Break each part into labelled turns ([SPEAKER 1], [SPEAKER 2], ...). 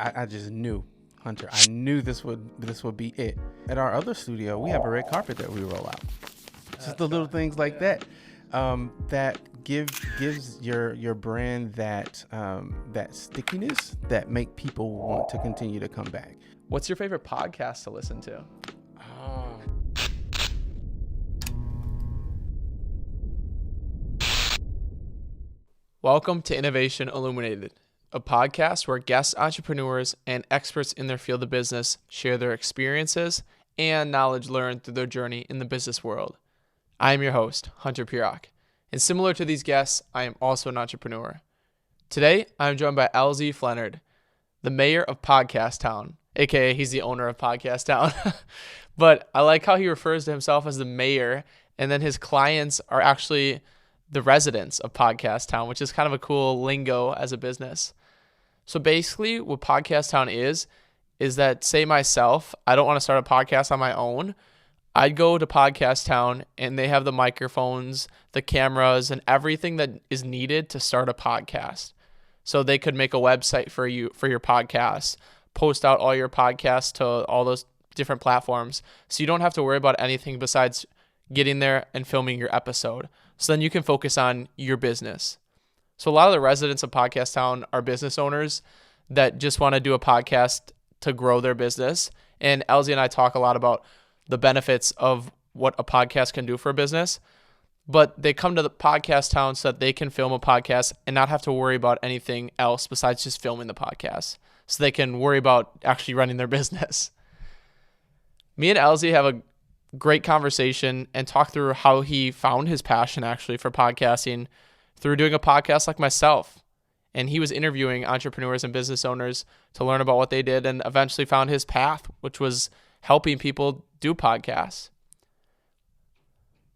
[SPEAKER 1] I just knew, Hunter, I knew this would be it. At our other studio, we have a red carpet that we roll out. Just the little things like that, that gives your brand that stickiness that make people want to continue to come back.
[SPEAKER 2] What's your favorite podcast to listen to? Welcome to Innovation Illuminated, a podcast where guest entrepreneurs and experts in their field of business share their experiences and knowledge learned through their journey in the business world. I am your host, Hunter Pirock, and similar to these guests, I am also an entrepreneur. Today, I am joined by Elzie Flenard, the mayor of Podcast Town, aka he's the owner of Podcast Town. But I like how he refers to himself as the mayor, and then his clients are actually the residents of Podcast Town, which is kind of a cool lingo as a business. So basically what Podcast Town is that, say myself, I don't want to start a podcast on my own. I'd go to Podcast Town and they have the microphones, the cameras, and everything that is needed to start a podcast. So they could make a website for you, for your podcast, post out all your podcasts to all those different platforms. So you don't have to worry about anything besides getting there and filming your episode. So then you can focus on your business. So a lot of the residents of Podcast Town are business owners that just want to do a podcast to grow their business. And Elzie and I talk a lot about the benefits of what a podcast can do for a business. But they come to the Podcast Town so that they can film a podcast and not have to worry about anything else besides just filming the podcast. So they can worry about actually running their business. Me and Elzie have a great conversation and talk through how he found his passion actually for podcasting through doing a podcast like myself. And he was interviewing entrepreneurs and business owners to learn about what they did and eventually found his path, which was helping people do podcasts.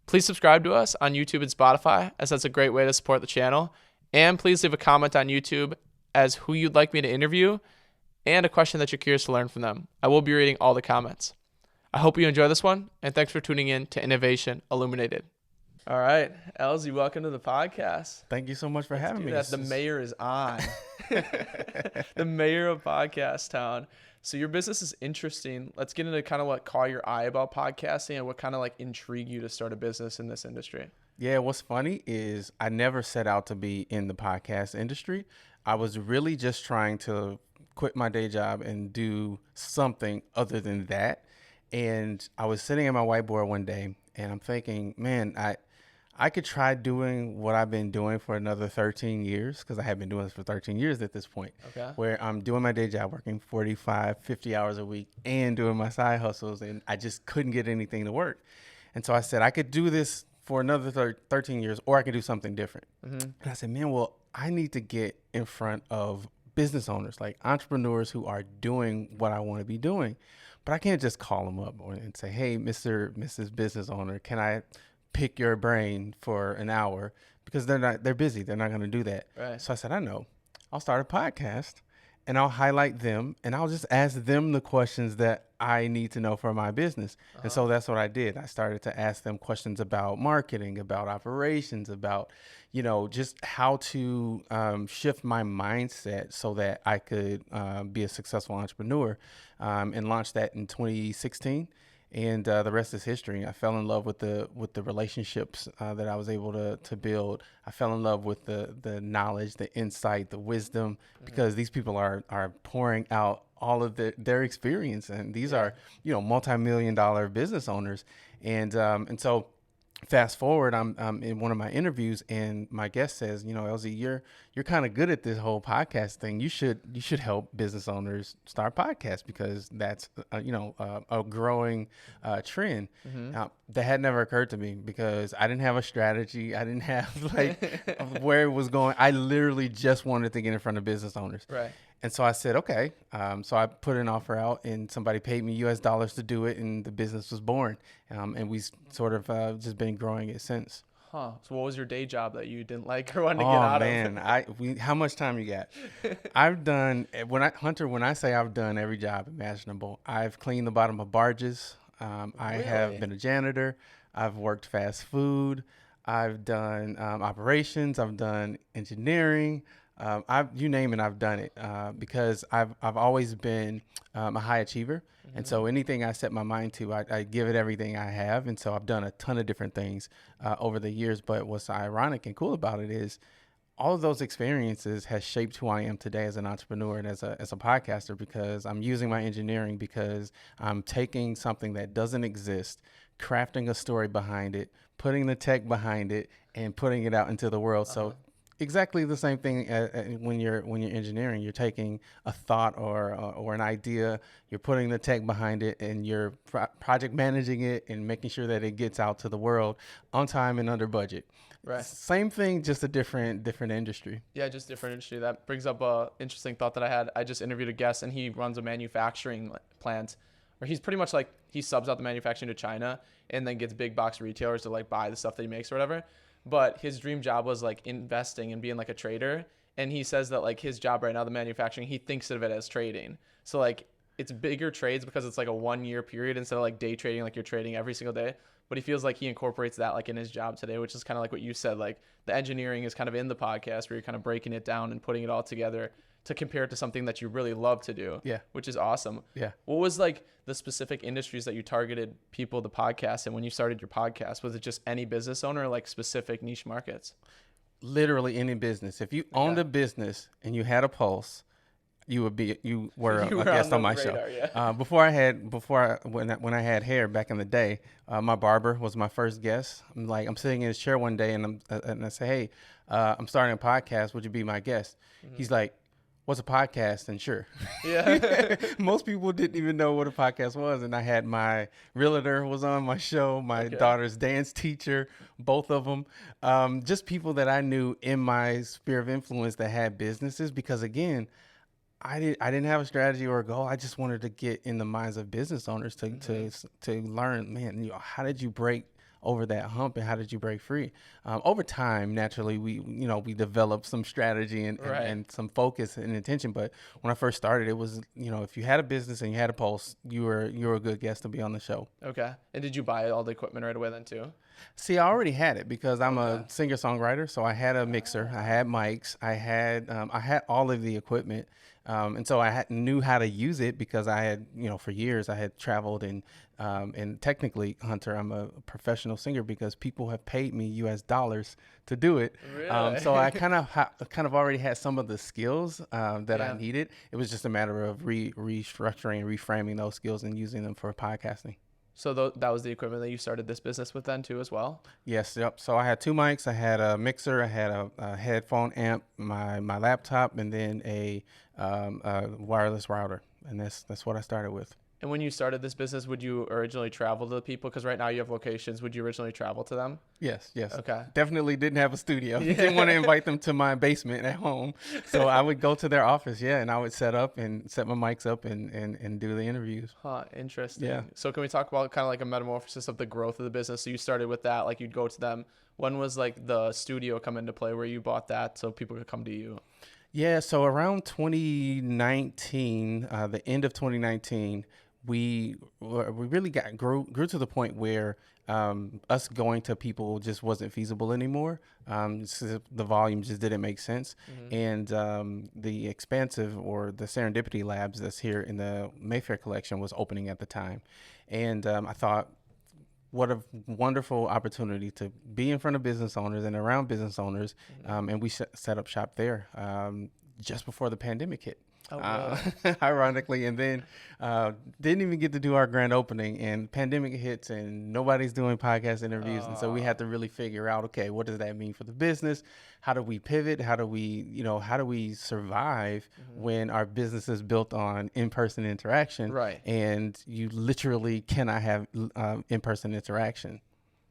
[SPEAKER 2] Please subscribe to us on YouTube and Spotify, as that's a great way to support the channel. And please leave a comment on YouTube as who you'd like me to interview and a question that you're curious to learn from them. I will be reading all the comments. I hope you enjoy this one, and thanks for tuning in to Innovation Illuminated. All right, Elzie, welcome to the podcast.
[SPEAKER 1] Thank you so much for having me.
[SPEAKER 2] The mayor is on. The mayor of Podcast Town. So your business is interesting. Let's get into kind of what caught your eye about podcasting and what kind of like intrigued you to start a business in this industry.
[SPEAKER 1] Yeah, what's funny is I never set out to be in the podcast industry. I was really just trying to quit my day job and do something other than that. And I was sitting at my whiteboard one day and I'm thinking, man, I could try doing what I've been doing for another 13 years, because I have been doing this for 13 years at this point, where I'm doing my day job, working 45, 50 hours a week and doing my side hustles. And I just couldn't get anything to work. And so I said, I could do this for another 13 years, or I could do something different. Mm-hmm. And I said, man, well, I need to get in front of business owners, like entrepreneurs who are doing what I want to be doing. But I can't just call them up and say, hey, Mrs. Business Owner, can I pick your brain for an hour? Because they're busy. They're not going to do that. Right. So I said, I know. I'll start a podcast and I'll highlight them and I'll just ask them the questions that I need to know for my business. Uh-huh. And so that's what I did. I started to ask them questions about marketing, about operations, about, just how to shift my mindset so that I could be a successful entrepreneur, and launched that in 2016. And the rest is history. I fell in love with the relationships that I was able to build. I fell in love with the knowledge, the insight, the wisdom, because these people are pouring out all of their experience. And these are, multi-million-dollar business owners. And so fast forward, I'm in one of my interviews and my guest says, Elzie, you're kind of good at this whole podcast thing. You should help business owners start podcasts, because that's a growing trend. Mm-hmm. That had never occurred to me because I didn't have a strategy. I didn't have where it was going. I literally just wanted to get in front of business owners. Right. And so I said, okay. So I put an offer out and somebody paid me US dollars to do it, and the business was born. And we sort of just been growing it since.
[SPEAKER 2] Huh. So what was your day job that you didn't like or wanted to get out of?
[SPEAKER 1] Oh man, how much time you got? I've done, when I say I've done every job imaginable. I've cleaned the bottom of barges. I have been a janitor. I've worked fast food. I've done operations. I've done engineering. You name it, I've done it because I've always been a high achiever, and so anything I set my mind to, I give it everything I have, and so I've done a ton of different things over the years. But what's ironic and cool about it is all of those experiences has shaped who I am today as an entrepreneur and as a podcaster, because I'm using my engineering, because I'm taking something that doesn't exist, crafting a story behind it, putting the tech behind it, and putting it out into the world. So exactly the same thing when you're engineering. You're taking a thought or an idea, you're putting the tech behind it, and you're project managing it and making sure that it gets out to the world on time and under budget.
[SPEAKER 2] Right.
[SPEAKER 1] Same thing, just a different industry.
[SPEAKER 2] Yeah, just different industry. That brings up a interesting thought that I had. I just interviewed a guest, and he runs a manufacturing plant where he's pretty much like he subs out the manufacturing to China and then gets big box retailers to like buy the stuff that he makes or whatever. But his dream job was like investing and being like a trader. And he says that like his job right now, the manufacturing, he thinks of it as trading. So like it's bigger trades because it's like a 1 year period instead of like day trading, like you're trading every single day. But he feels like he incorporates that like in his job today, which is kind of like what you said, like the engineering is kind of in the podcast where you're kind of breaking it down and putting it all together to compare it to something that you really love to do.
[SPEAKER 1] Yeah.
[SPEAKER 2] Which is awesome.
[SPEAKER 1] Yeah.
[SPEAKER 2] What was like the specific industries that you targeted people to podcast? And when you started your podcast, was it just any business owner or like specific niche markets?
[SPEAKER 1] Literally any business. If you owned a business and you had a pulse, you were a guest on my
[SPEAKER 2] radar,
[SPEAKER 1] show.
[SPEAKER 2] Yeah.
[SPEAKER 1] When I had hair back in the day, my barber was my first guest. I'm sitting in his chair one day and I say, hey, I'm starting a podcast. Would you be my guest? Mm-hmm. He's like, what's a podcast? And sure.
[SPEAKER 2] Yeah.
[SPEAKER 1] Most people didn't even know what a podcast was. And I had my realtor was on my show, my daughter's dance teacher, both of them. Just people that I knew in my sphere of influence that had businesses, because again, I didn't have a strategy or a goal. I just wanted to get in the minds of business owners to learn, man, how did you break over that hump and how did you break free? Over time, naturally, we developed some strategy and some focus and intention. But when I first started, it was, if you had a business and you had a pulse, you were a good guest to be on the show.
[SPEAKER 2] Okay. And did you buy all the equipment right away then too?
[SPEAKER 1] See, I already had it because I'm a singer-songwriter. So I had a mixer, I had mics, I had all of the equipment. And so I knew how to use it because I had, for years I had traveled and technically, Hunter, I'm a professional singer because people have paid me US dollars to do it.
[SPEAKER 2] Really?
[SPEAKER 1] So I kind of already had some of the skills that I needed. It was just a matter of restructuring and reframing those skills and using them for podcasting.
[SPEAKER 2] So that was the equipment that you started this business with then too as well?
[SPEAKER 1] Yes, yep. So I had 2 mics, I had a mixer, I had a headphone amp, my laptop, and then a wireless router. And that's what I started with.
[SPEAKER 2] And when you started this business, would you originally travel to the people? Because right now you have locations. Would you originally travel to them?
[SPEAKER 1] Yes.
[SPEAKER 2] Okay.
[SPEAKER 1] Definitely didn't have a studio. Didn't want to invite them to my basement at home. So I would go to their office, and I would set my mics up and do the interviews.
[SPEAKER 2] Huh, interesting.
[SPEAKER 1] Yeah.
[SPEAKER 2] So can we talk about kind of like a metamorphosis of the growth of the business? So you started with that, like you'd go to them. When was like the studio come into play where you bought that so people could come to you?
[SPEAKER 1] Yeah, so around 2019, the end of 2019, we really grew to the point where us going to people just wasn't feasible anymore. So the volume just didn't make sense. Mm-hmm. And the Expansive or the Serendipity Labs that's here in the Mayfair collection was opening at the time. And I thought, what a wonderful opportunity to be in front of business owners and around business owners. Mm-hmm. And we set up shop there just before the pandemic hit.
[SPEAKER 2] Oh, wow.
[SPEAKER 1] Ironically, and then didn't even get to do our grand opening, and pandemic hits and nobody's doing podcast interviews. And so we had to really figure out, okay, what does that mean for the business? How do we pivot? How do we survive when our business is built on in-person interaction?
[SPEAKER 2] Right.
[SPEAKER 1] And you literally cannot have in-person interaction.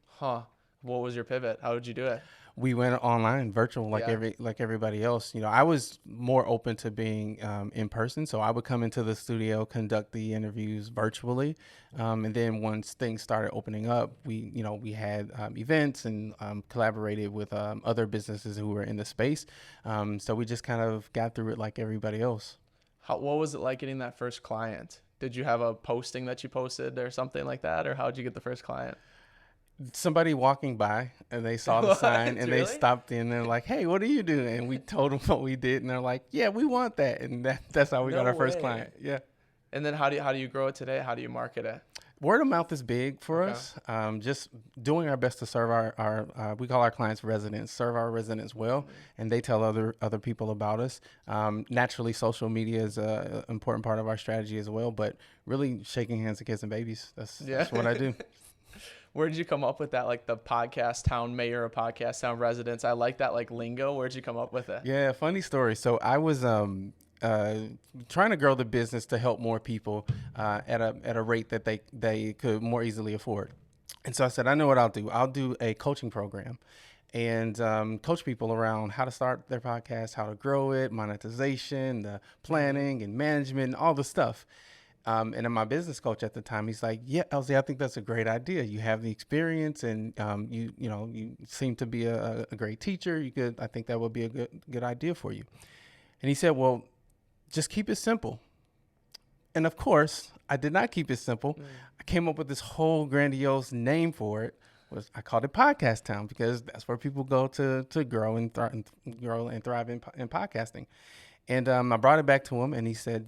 [SPEAKER 2] Huh. What was your pivot? How did you do it?
[SPEAKER 1] We went online, virtual, like everybody else. I was more open to being in person, so I would come into the studio, conduct the interviews virtually, and then once things started opening up, we had events and collaborated with other businesses who were in the space. So we just kind of got through it like everybody else.
[SPEAKER 2] What was it like getting that first client? Did you have a posting that you posted or something like that, or how did you get the first client?
[SPEAKER 1] Somebody walking by and they saw the sign and they
[SPEAKER 2] Really?
[SPEAKER 1] stopped in and they're like, "Hey, what do you do?" And we told them what we did, and they're like, "Yeah, we want that." And that's how we got
[SPEAKER 2] No
[SPEAKER 1] our first
[SPEAKER 2] way.
[SPEAKER 1] client. Yeah.
[SPEAKER 2] And then how do you grow it today? How do you market it?
[SPEAKER 1] Word of mouth is big for
[SPEAKER 2] Okay.
[SPEAKER 1] us. Just doing our best to serve our we call our clients residents, serve our residents well, and they tell other people about us. Naturally, social media is an important part of our strategy as well, but really shaking hands and kissing babies.
[SPEAKER 2] Yeah.
[SPEAKER 1] That's what I do.
[SPEAKER 2] Where did you come up with that? Like the podcast town mayor, podcast town residents. I like that like lingo. Where'd you come up with it?
[SPEAKER 1] Yeah, funny story. So I was trying to grow the business to help more people at a rate that they could more easily afford. And so I said, I know what I'll do. I'll do a coaching program and coach people around how to start their podcast, how to grow it, monetization, the planning and management, and all the stuff. And then my business coach at the time, he's like, "Yeah, Elzie, I think that's a great idea. You have the experience, and you seem to be a great teacher. I think that would be a good idea for you." And he said, "Well, just keep it simple." And of course, I did not keep it simple. I came up with this whole grandiose name for it. I called it Podcast Town because that's where people go to grow and thrive in podcasting. And I brought it back to him, and he said,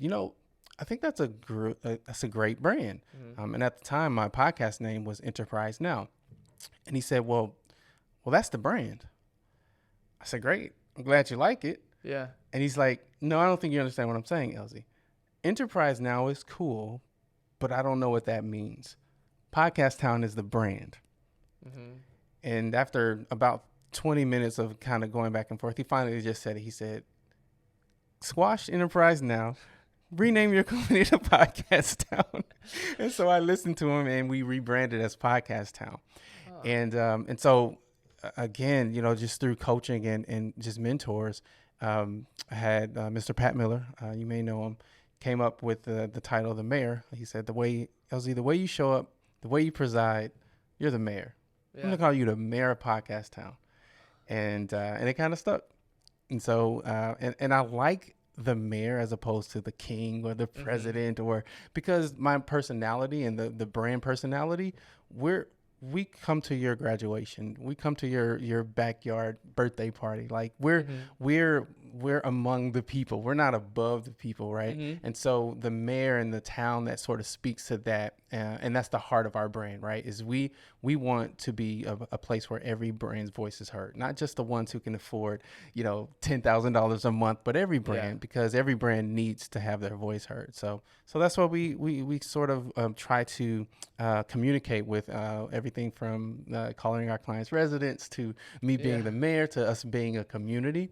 [SPEAKER 1] I think that's a great brand. And at the time, my podcast name was Enterprise Now. And he said, well, that's the brand. I said, great. I'm glad you like it.
[SPEAKER 2] Yeah.
[SPEAKER 1] And he's like, no, I don't think you understand what I'm saying, Elzie. Enterprise Now is cool, but I don't know what that means. Podcast Town is the brand. And after about 20 minutes of kind of going back and forth, he finally just said it. He said, squash Enterprise Now. Rename your company to Podcast Town. And so I listened to him and we rebranded as Podcast Town. And so again, just through coaching and just mentors, I had Mr. Pat Miller, you may know him, came up with the title of the mayor. He said, Elzie, the way you show up, the way you preside, you're the mayor. I'm going to call you the mayor of Podcast Town. And it kind of stuck. And so, and I like the mayor as opposed to the king or the president, or because my personality and the brand personality, we come to your graduation, we come to your backyard birthday party, like we're among the people, we're not above the people, right? And so the mayor and the town that sort of speaks to that, and that's the heart of our brand, right? Is we want to be a place where every brand's voice is heard, not just the ones who can afford $10,000 a month, but every brand, because every brand needs to have their voice heard. So that's what we sort of try to communicate with everything from calling our clients residents to me being the mayor to us being a community.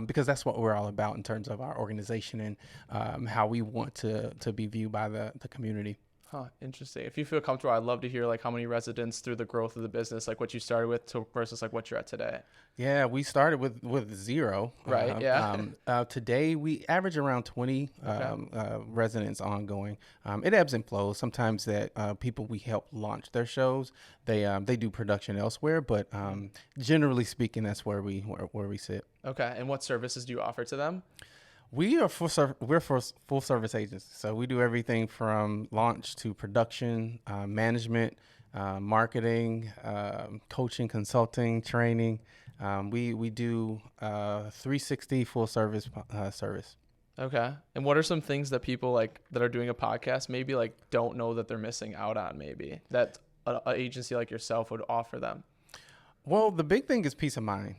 [SPEAKER 1] Because that's what we're all about in terms of our organization and how we want to be viewed by the community.
[SPEAKER 2] Huh, interesting. If you feel comfortable, I'd love to hear like how many residents through the growth of the business, like what you started with versus like what you're at today. Yeah,
[SPEAKER 1] we started with zero.
[SPEAKER 2] Right.
[SPEAKER 1] Today we average around 20 residents ongoing. It ebbs and flows. Sometimes that people we help launch their shows, they do production elsewhere, but generally speaking, that's where we sit.
[SPEAKER 2] Okay. And what services do you offer to them?
[SPEAKER 1] We're full service agents. So we do everything from launch to production, management, marketing, coaching, consulting, training. We do 360 full service service.
[SPEAKER 2] Okay. And what are some things that people like that are doing a podcast maybe like don't know that they're missing out on, maybe that an agency like yourself would offer them?
[SPEAKER 1] Well, the big thing is peace of mind.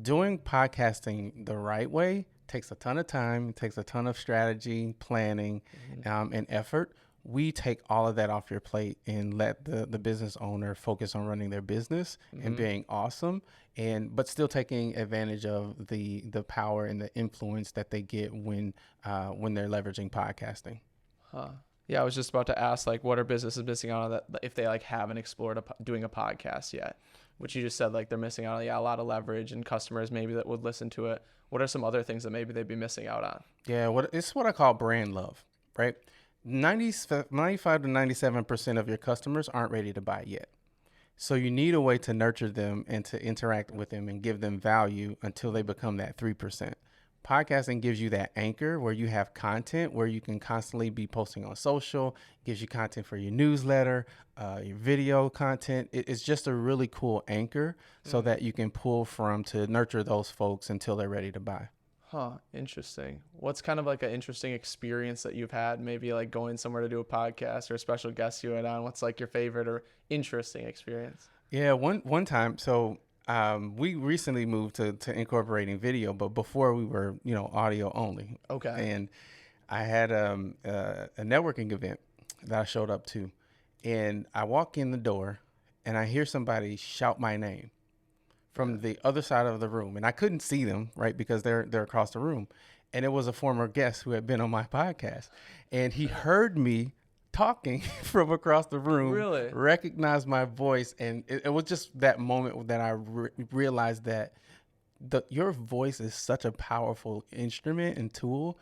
[SPEAKER 1] Doing podcasting the right way takes a ton of time, takes a ton of strategy, planning, and effort. We take all of that off your plate and let the business owner focus on running their business and being awesome, but still taking advantage of the power and the influence that they get when they're leveraging podcasting.
[SPEAKER 2] Huh. Yeah, I was just about to ask, like, what are businesses missing out on that if they like haven't explored doing a podcast yet? Which you just said, like, they're missing out on, a lot of leverage and customers maybe that would listen to it. What are some other things that maybe they'd be missing out on? Yeah,
[SPEAKER 1] it's what I call brand love, right? 95 to 97% of your customers aren't ready to buy yet. So you need a way to nurture them and to interact with them and give them value until they become that 3%. podcasting gives you that anchor where you have content where you can constantly be posting on social, gives you content for your newsletter, your video content. It's just a really cool anchor so that you can pull from to nurture those folks until they're ready to buy.
[SPEAKER 2] Huh, interesting. What's kind of like an interesting experience that you've had, maybe like going somewhere to do a podcast or a special guest you had on? What's like your favorite or interesting experience?
[SPEAKER 1] Yeah, one time. So we recently moved to incorporating video, but before we were, audio only.
[SPEAKER 2] Okay.
[SPEAKER 1] And I had a networking event that I showed up to, and I walk in the door, and I hear somebody shout my name from the other side of the room, and I couldn't see them, right, because they're across the room, and it was a former guest who had been on my podcast, and he heard me talking from across the room,
[SPEAKER 2] Really?
[SPEAKER 1] recognized my voice, and it was just that moment that I realized that your voice is such a powerful instrument and tool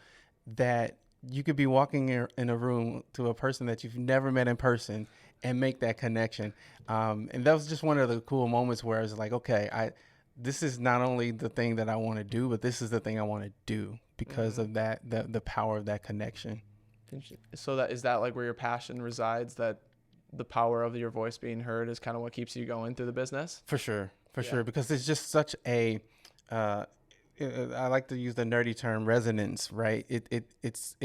[SPEAKER 1] that you could be walking in a room to a person that you've never met in person and make that connection. And that was just one of the cool moments where I was like, okay, this is not only the thing that I want to do, but this is the thing I want to do because of that, the power of that connection.
[SPEAKER 2] So is that like where your passion resides, that the power of your voice being heard is kind of what keeps you going through the business?
[SPEAKER 1] For sure. Because it's just such a, I like to use the nerdy term resonance, right? It's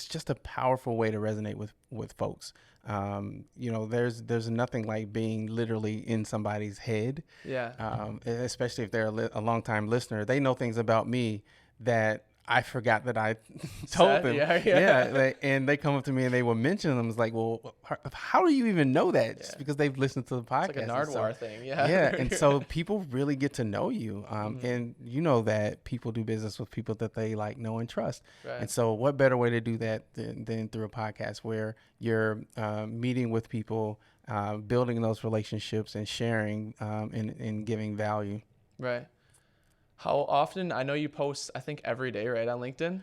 [SPEAKER 1] just a powerful way to resonate with folks. There's nothing like being literally in somebody's head.
[SPEAKER 2] Yeah.
[SPEAKER 1] Especially if they're a long time listener, they know things about me that I forgot that I told them.
[SPEAKER 2] Yeah.
[SPEAKER 1] And they come up to me and they will mention them. It's like, well, how do you even know that? Just because they've listened to the podcast.
[SPEAKER 2] It's like a Nardwuar thing. Yeah.
[SPEAKER 1] Yeah. And so people really get to know you. And you know that people do business with people that they like, know, and trust.
[SPEAKER 2] Right.
[SPEAKER 1] And so what better way to do that than through a podcast where you're meeting with people, building those relationships and sharing and giving value.
[SPEAKER 2] Right. How often? I know you post, I think every day, right, on LinkedIn?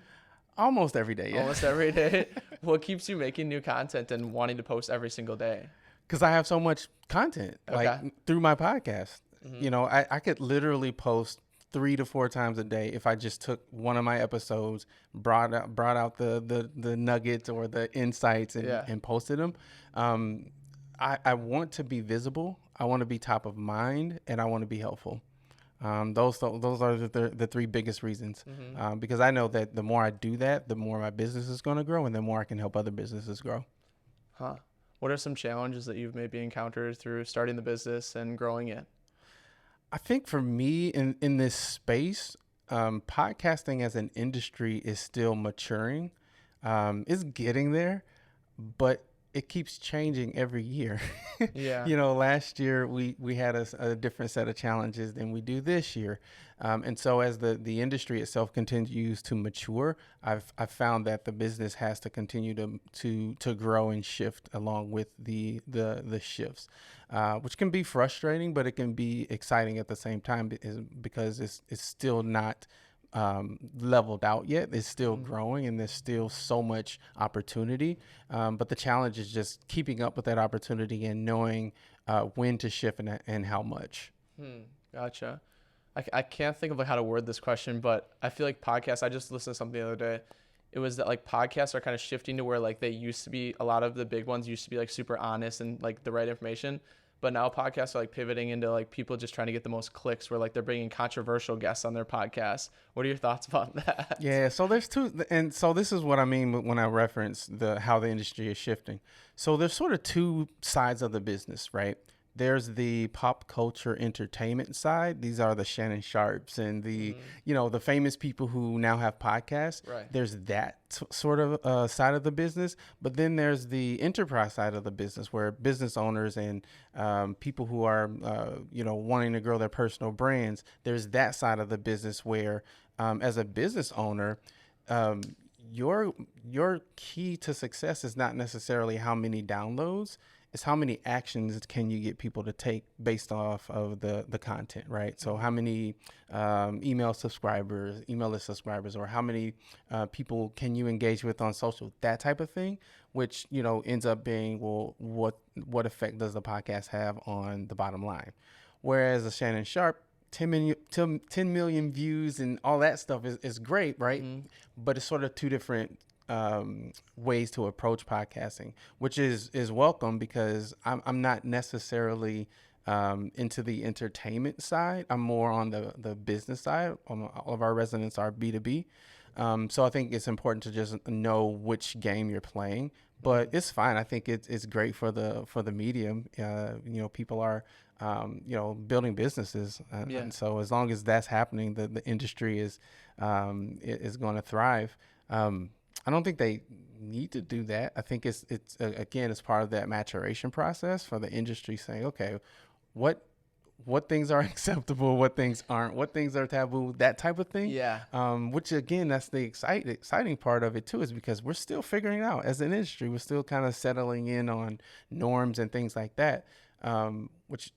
[SPEAKER 1] Almost every day, yeah.
[SPEAKER 2] Almost every day. What keeps you making new content and wanting to post every single day?
[SPEAKER 1] Because I have so much content, like through my podcast. I could literally post 3 to 4 times a day if I just took one of my episodes, brought out the nuggets or the insights and posted them. I want to be visible. I want to be top of mind, and I want to be helpful. Those are the 3 biggest reasons, because I know that the more I do that, the more my business is going to grow and the more I can help other businesses grow.
[SPEAKER 2] Huh. What are some challenges that you've maybe encountered through starting the business and growing it?
[SPEAKER 1] I think for me in this space, podcasting as an industry is still maturing. It's getting there, but it keeps changing every year.
[SPEAKER 2] Yeah.
[SPEAKER 1] Last year we had a different set of challenges than we do this year. And so as the industry itself continues to mature, I've found that the business has to continue to grow and shift along with the shifts, which can be frustrating, but it can be exciting at the same time because it's still not leveled out yet. It's still growing and there's still so much opportunity. But the challenge is just keeping up with that opportunity and knowing when to shift and how much.
[SPEAKER 2] Gotcha. I can't think of like how to word this question, but I feel like podcasts, I just listened to something the other day. It was that like podcasts are kind of shifting to where like they used to be, a lot of the big ones used to be like super honest and like the right information. But now podcasts are like pivoting into like people just trying to get the most clicks, where like they're bringing controversial guests on their podcast. What are your thoughts about that?
[SPEAKER 1] Yeah, so there's 2, and so this is what I mean when I reference how the industry is shifting. So there's sort of 2 sides of the business, right? There's the pop culture entertainment side. These are the Shannon Sharps and the famous people who now have podcasts.
[SPEAKER 2] Right.
[SPEAKER 1] There's that sort of side of the business. But then there's the enterprise side of the business where business owners and people who are, wanting to grow their personal brands. There's that side of the business where as a business owner, your key to success is not necessarily how many downloads. It's how many actions can you get people to take based off of the content, right? So how many email list subscribers, or how many people can you engage with on social, that type of thing, which, ends up being, well, what effect does the podcast have on the bottom line? Whereas a Shannon Sharp 10 million views and all that stuff is great, right? But it's sort of two different ways to approach podcasting, which is welcome, because I'm not necessarily into the entertainment side. I'm more on the business side. All of our residents are B2B. So I think it's important to just know which game you're playing, but it's fine. I think it's great for the medium. People are, building businesses. And so as long as that's happening, the industry is going to thrive. I don't think they need to do that. I think it's again, it's part of that maturation process for the industry, saying, okay, what things are acceptable, what things aren't, what things are taboo, that type of thing.
[SPEAKER 2] Yeah.
[SPEAKER 1] Which again, that's the exciting part of it too, is because we're still figuring it out as an industry. We're still kind of settling in on norms and things like that. Which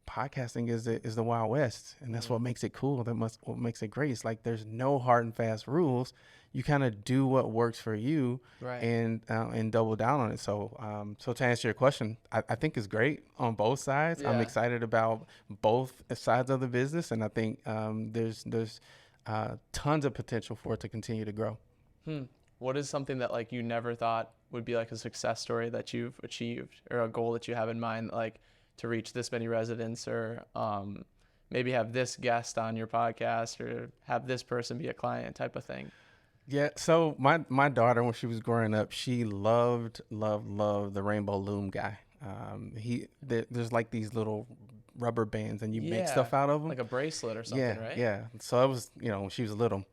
[SPEAKER 1] podcasting is the Wild West, and that's what makes it cool. What makes it great. It's like there's no hard and fast rules. You kind of do what works for you,
[SPEAKER 2] right,
[SPEAKER 1] and double down on it. So to answer your question, I think it's great on both sides. I'm excited about both sides of the business, and I think there's tons of potential for it to continue to grow.
[SPEAKER 2] What is something that like you never thought would be like a success story that you've achieved, or a goal that you have in mind, like to reach this many residents, or maybe have this guest on your podcast, or have this person be a client type of thing?
[SPEAKER 1] Yeah. So my daughter, when she was growing up, she loved the Rainbow Loom guy. There's like these little rubber bands, and you make stuff out of them.
[SPEAKER 2] Like a bracelet or something, right?
[SPEAKER 1] Yeah. So it was, when she was little.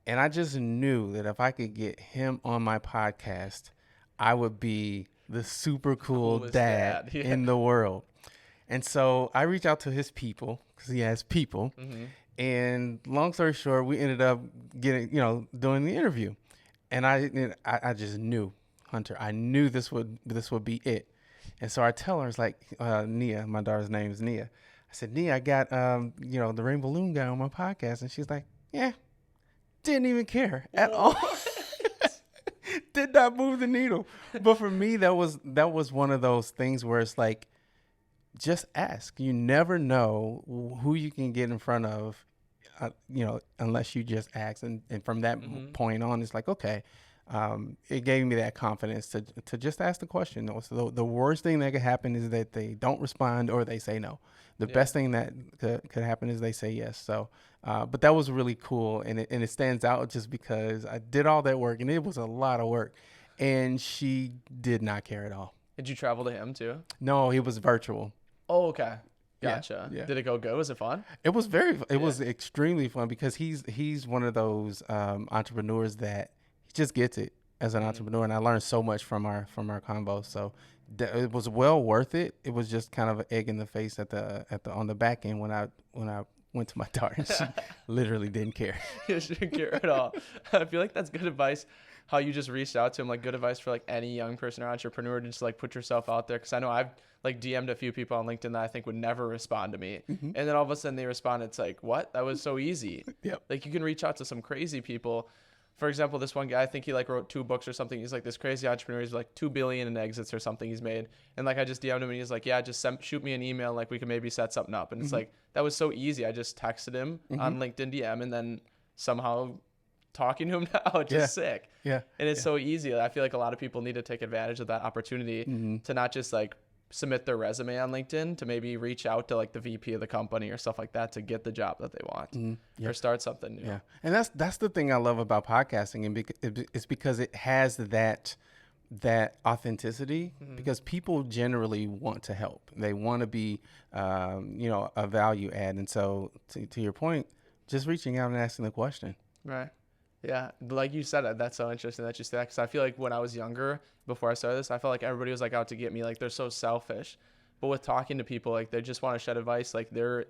[SPEAKER 1] And I just knew that if I could get him on my podcast, I would be the super cool dad in the world. And so I reached out to his people, because he has people. And long story short, we ended up getting, doing the interview. And I just knew, Hunter, I knew this would be it. And so I tell her, it's like, Nia, my daughter's name is Nia. I said, Nia, I got, the Rainbow Loom guy on my podcast. And she's like, yeah, didn't even care at all. Did not move the needle. But for me, that was one of those things where it's like, just ask. You never know who you can get in front of, unless you just ask. And from that point on, it's like, okay, it gave me that confidence to just ask the question. So the worst thing that could happen is that they don't respond, or they say no. The best thing that could happen is they say yes. So, but that was really cool. And it stands out just because I did all that work, and it was a lot of work, and she did not care at all.
[SPEAKER 2] Did you travel to him too?
[SPEAKER 1] No, he was virtual.
[SPEAKER 2] Oh, okay. Gotcha.
[SPEAKER 1] Yeah.
[SPEAKER 2] Did it go good? Was it fun?
[SPEAKER 1] It was it was extremely fun, because he's one of those entrepreneurs that he just gets it as an entrepreneur, and I learned so much from our convo. So it was well worth it. It was just kind of an egg in the face on the back end when I went to my daughter. She literally didn't care.
[SPEAKER 2] She didn't care at all. I feel like that's good advice. How you just reached out to him, like good advice for like any young person or entrepreneur to just like put yourself out there. Cause I know I've like DM'd a few people on LinkedIn that I think would never respond to me. And then all of a sudden they respond. It's like, what? That was so easy. Yep. Like you can reach out to some crazy people. For example, this one guy, I think he like wrote 2 books or something. He's like this crazy entrepreneur. He's like 2 billion in exits or something he's made. And like, I just DM'd him and he's like, yeah, just shoot me an email. Like we can maybe set something up. And it's like, that was so easy. I just texted him on LinkedIn DM, and then somehow talking to him now, it's just sick. Yeah. And it's so easy. I feel like a lot of people need to take advantage of that opportunity to not just like submit their resume on LinkedIn, to maybe reach out to like the VP of the company or stuff like that to get the job that they want or start something new.
[SPEAKER 1] Yeah. And that's the thing I love about podcasting, and it's because it has that authenticity, because people generally want to help. They want to be, a value add. And so to your point, just reaching out and asking the question.
[SPEAKER 2] Right. Yeah, like you said, that's so interesting that you said that, because I feel like when I was younger, before I started this, I felt like everybody was like out to get me, like they're so selfish. But with talking to people, like they just want to shed advice, like they're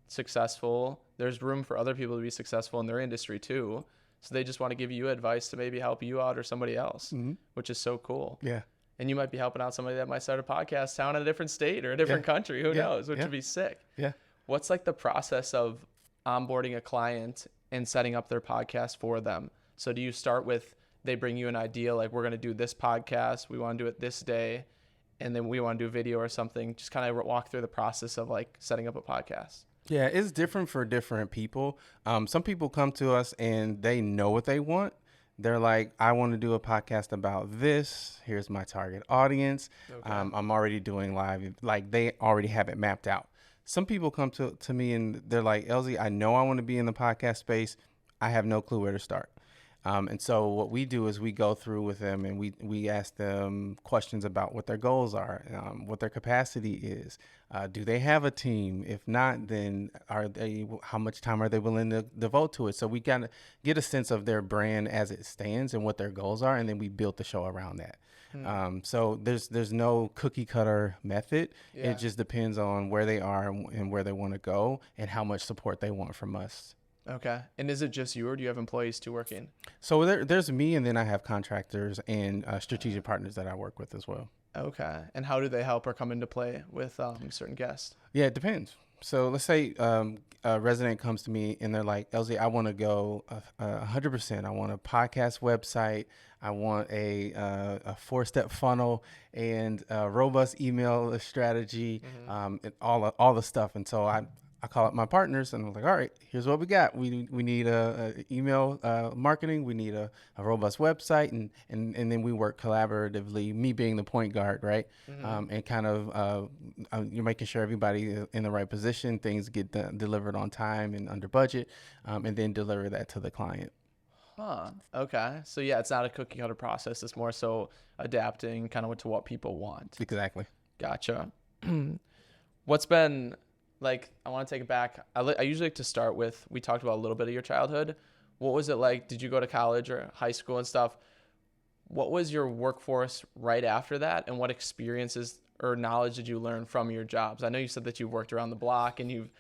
[SPEAKER 2] successful. There's room for other people to be successful in their industry too. So they just want to give you advice to maybe help you out or somebody else, which is so cool. Yeah. And you might be helping out somebody that might start a podcast down in a different state or a different country. Who knows, which would be sick. Yeah. What's like the process of onboarding a client and setting up their podcast for them? So do you start with, they bring you an idea, like we're going to do this podcast, we want to do it this day, and then we want to do video or something? Just kind of walk through the process of like setting up a podcast.
[SPEAKER 1] Yeah, it's different for different people. Some people come to us and they know what they want. They're like, I want to do a podcast about this. Here's my target audience.
[SPEAKER 2] Okay.
[SPEAKER 1] I'm already doing live. Like they already have it mapped out. Some people come to me and they're like, Elzie, I know I want to be in the podcast space. I have no clue where to start. And so what we do is we go through with them and we ask them questions about what their goals are, what their capacity is. Do they have a team? If not, then how much time are they willing to devote to it? So we kind of get a sense of their brand as it stands and what their goals are. And then we build the show around that. So there's no cookie cutter method.
[SPEAKER 2] Yeah.
[SPEAKER 1] It just depends on where they are and where they want to go and how much support they want from us.
[SPEAKER 2] Okay. And is it just you, or do you have employees too working?
[SPEAKER 1] So there's me, and then I have contractors and strategic partners that I work with as well.
[SPEAKER 2] Okay. And how do they help or come into play with certain guests?
[SPEAKER 1] Yeah, it depends. So let's say a resident comes to me and they're like, Elzie, I want to go 100%. I want a podcast website. I want a 4-step funnel and a robust email strategy, and all the stuff. And so I call up my partners and I'm like, all right, here's what we got. We need a email marketing. We need a robust website, and then we work collaboratively. Me being the point guard, right, and kind of you're making sure everybody is in the right position. Things get delivered on time and under budget, and then deliver that to the client.
[SPEAKER 2] Huh. Okay. So yeah, it's not a cookie cutter process. It's more so adapting kind of to what people want.
[SPEAKER 1] Exactly.
[SPEAKER 2] Gotcha. What's been like, I want to take it back. I usually like to start with, we talked about a little bit of your childhood. What was it like? Did you go to college or high school and stuff? What was your workforce right after that? And what experiences or knowledge did you learn from your jobs? I know you said that you worked around the block and you've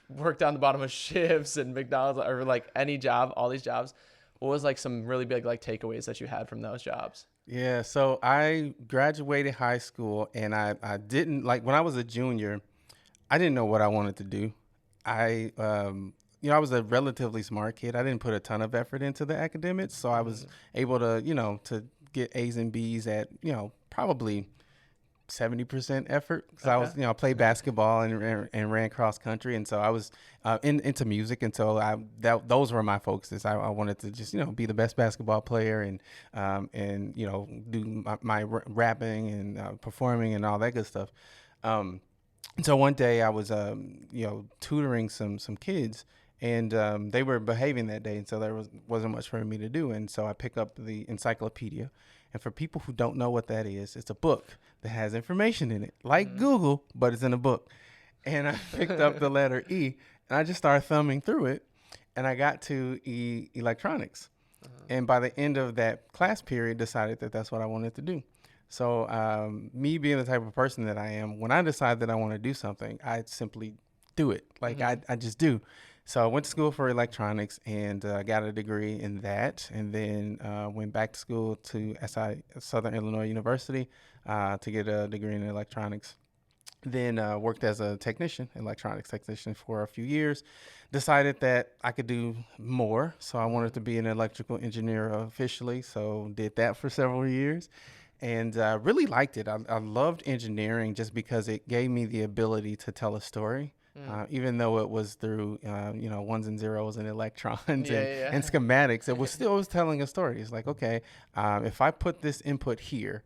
[SPEAKER 2] worked on the bottom of shifts and McDonald's or like any job, all these jobs. What was like some really big like takeaways that you had from those jobs?
[SPEAKER 1] Yeah. So I graduated high school and I didn't like when I was a junior. I didn't know what I wanted to do. I was a relatively smart kid. I didn't put a ton of effort into the academics, so I was able to, to get A's and B's at, probably 70% effort. Because I was, I played basketball and ran cross country, and so I was into music, and so those were my focuses. I wanted to just, be the best basketball player and do my rapping and performing and all that good stuff. And so one day I was, tutoring some kids, and they were behaving that day, and so there wasn't much for me to do. And so I pick up the encyclopedia, and for people who don't know what that is, it's a book that has information in it, like Google, but it's in a book. And I picked up the letter E, and I just started thumbing through it, and I got to electronics. And by the end of that class period, decided that that's what I wanted to do. So me being the type of person that I am, when I decide that I want to do something, I simply do it. Like I just do. So I went to school for electronics and got a degree in that, and then went back to school to Southern Illinois University to get a degree in electronics. Then worked as a electronics technician for a few years. Decided that I could do more, so I wanted to be an electrical engineer officially. So did that for several years. And really liked it. I loved engineering just because it gave me the ability to tell a story, even though it was through, ones and zeros and electrons and schematics. It was telling a story. It's like, okay, if I put this input here,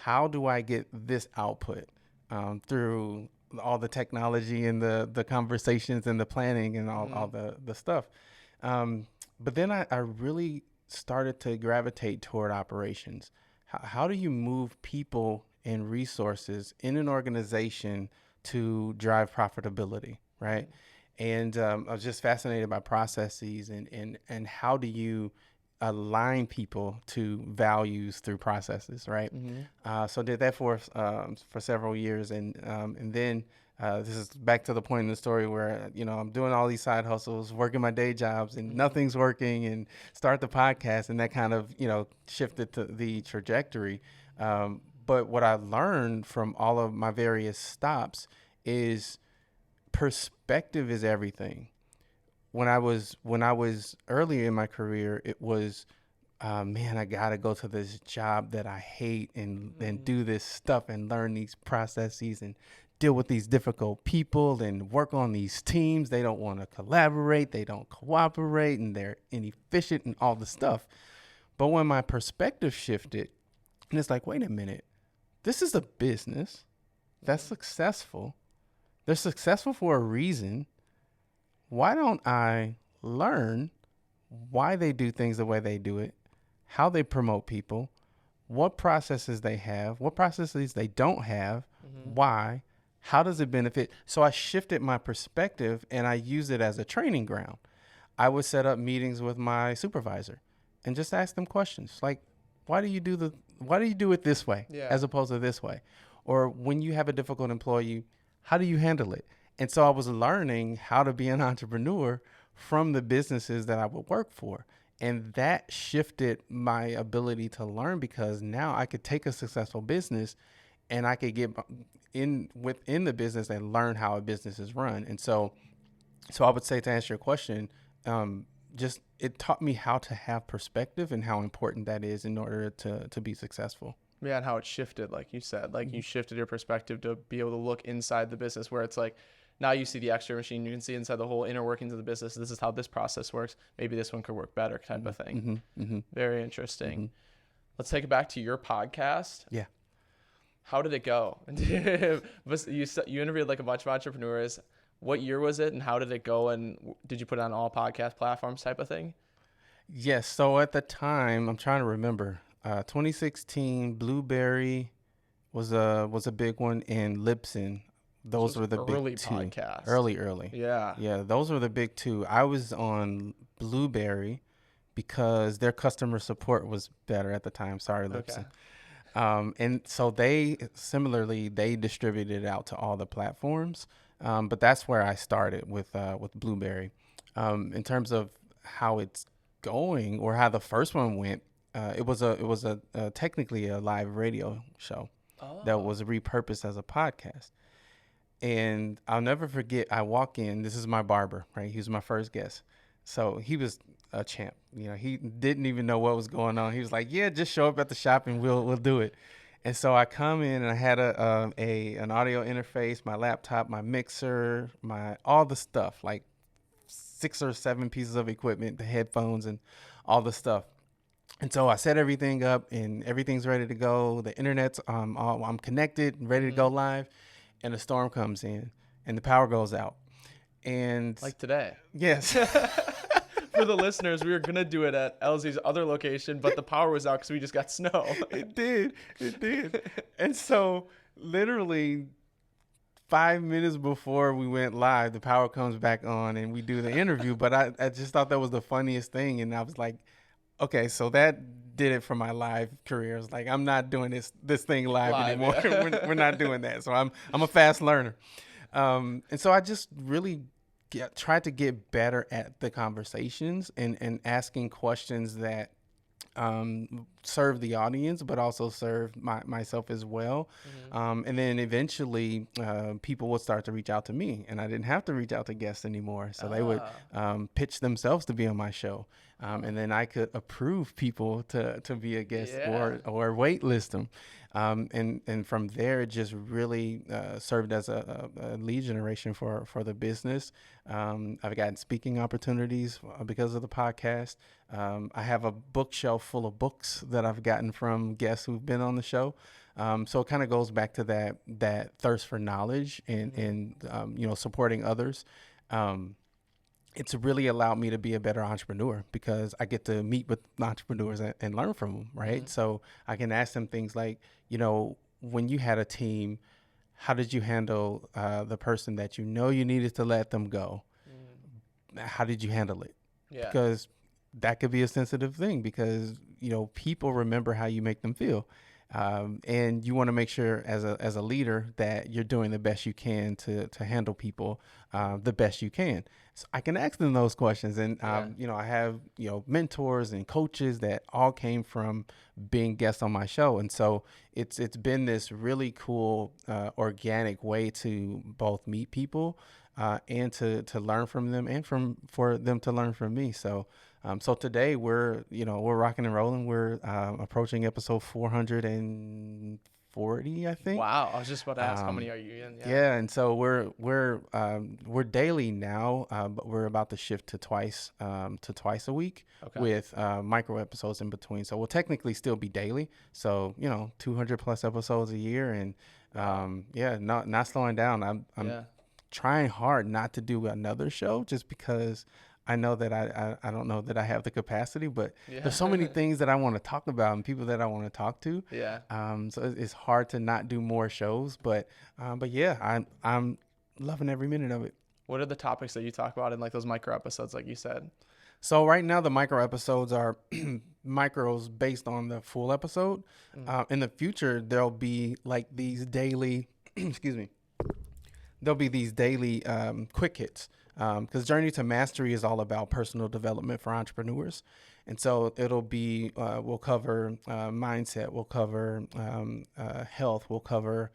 [SPEAKER 1] how do I get this output through all the technology and the conversations and the planning and all the stuff. But then I really started to gravitate toward operations. How do you move people and resources in an organization to drive profitability, right? And I was just fascinated by processes and how do you align people to values through processes, right? So did that for several years, and then this is back to the point in the story where I'm doing all these side hustles, working my day jobs, and nothing's working, and start the podcast, and that kind of shifted to the trajectory. But what I learned from all of my various stops is perspective is everything. When I was earlier in my career, it was, man, I gotta go to this job that I hate and do this stuff and learn these processes and deal with these difficult people and work on these teams. They don't want to collaborate. They don't cooperate, and they're inefficient and all the stuff. But when my perspective shifted, and it's like, wait a minute, this is a business that's successful. They're successful for a reason. Why don't I learn why they do things the way they do it, how they promote people, what processes they have, what processes they don't have, why, how does it benefit? So I shifted my perspective and I used it as a training ground. I would set up meetings with my supervisor and just ask them questions like, why do you do it this way as opposed to this way? Or when you have a difficult employee, how do you handle it? And so I was learning how to be an entrepreneur from the businesses that I would work for. And that shifted my ability to learn, because now I could take a successful business and I could get within the business and learn how a business is run. And so I would say, to answer your question, just it taught me how to have perspective and how important that is in order to be successful.
[SPEAKER 2] Yeah, and how it shifted, like you said, like you shifted your perspective to be able to look inside the business, where it's like, now you see the X-ray machine, you can see inside the whole inner workings of the business. This is how this process works. Maybe this one could work better, type of thing. Very interesting. Let's take it back to your podcast.
[SPEAKER 1] Yeah.
[SPEAKER 2] How did it go? You interviewed like a bunch of entrepreneurs. What year was it, and how did it go? And did you put it on all podcast platforms, type of thing?
[SPEAKER 1] Yes. So at the time, I'm trying to remember, 2016, Blueberry was a big one, and Libsyn. Those were the
[SPEAKER 2] early
[SPEAKER 1] big two.
[SPEAKER 2] podcasts.
[SPEAKER 1] Early.
[SPEAKER 2] Yeah.
[SPEAKER 1] Yeah, those were the big two. I was on Blueberry because their customer support was better at the time. Sorry, Libsyn.
[SPEAKER 2] Okay.
[SPEAKER 1] And so they distributed it out to all the platforms. But that's where I started with Blueberry. In terms of how it's going or how the first one went, it was a technically a live radio show that was repurposed as a podcast. And I'll never forget, I walk in, this is my barber, right? He was my first guest. So he was a champ. He didn't even know what was going on. He was like, yeah, just show up at the shop and we'll do it. And so I come in and I had an audio interface, my laptop, my mixer, all the stuff, like 6 or 7 pieces of equipment, the headphones and all the stuff. And so I set everything up and everything's ready to go. The internet's I'm connected and ready to go live. And a storm comes in and the power goes out. And
[SPEAKER 2] like today.
[SPEAKER 1] Yes.
[SPEAKER 2] For the listeners, we were going to do it at Elzie's other location, but the power was out because we just got snow.
[SPEAKER 1] It did. And so literally 5 minutes before we went live, the power comes back on and we do the interview. But I just thought that was the funniest thing. And I was like, okay, so that did it for my live career. I was like, I'm not doing this thing live anymore.
[SPEAKER 2] Yeah.
[SPEAKER 1] we're not doing that. So I'm a fast learner. And so I just really tried to get better at the conversations and asking questions that serve the audience, but also serve myself as well. And then eventually people would start to reach out to me, and I didn't have to reach out to guests anymore. So they would pitch themselves to be on my show. And then I could approve people to be a guest or wait list them. And from there, it just really served as a lead generation for the business. I've gotten speaking opportunities because of the podcast. I have a bookshelf full of books that I've gotten from guests who've been on the show. So it kind of goes back to that thirst for knowledge and supporting others. It's really allowed me to be a better entrepreneur because I get to meet with entrepreneurs and learn from them, right? So I can ask them things like, when you had a team, how did you handle the person that you needed to let them go? How did you handle it?
[SPEAKER 2] Yeah.
[SPEAKER 1] Because that could be a sensitive thing because, people remember how you make them feel. And you want to make sure as a leader that you're doing the best you can to handle people the best you can. So I can ask them those questions. And, I have, mentors and coaches that all came from being guests on my show. And so it's been this really cool organic way to both meet people and to learn from them and for them to learn from me. So today we're rocking and rolling. We're approaching episode 450, 40, I think.
[SPEAKER 2] Wow. I was just about to ask, how many are you in?
[SPEAKER 1] Yeah, and so we're daily now, but we're about to shift to twice a week with micro episodes in between. So we'll technically still be daily. So 200 plus episodes a year, and not slowing down. I'm trying hard not to do another show just because I know that I don't know that I have the capacity, but there's so many things that I want to talk about and people that I want to talk to.
[SPEAKER 2] Yeah.
[SPEAKER 1] So it's hard to not do more shows, but yeah, I'm loving every minute of it.
[SPEAKER 2] What are the topics that you talk about in like those micro episodes, like you said?
[SPEAKER 1] So right now the micro episodes are micros based on the full episode. In the future, there'll be like these daily, excuse me, there'll be these daily quick hits. Because Journey to Mastery is all about personal development for entrepreneurs. And so it'll be, we'll cover mindset, we'll cover health, we'll cover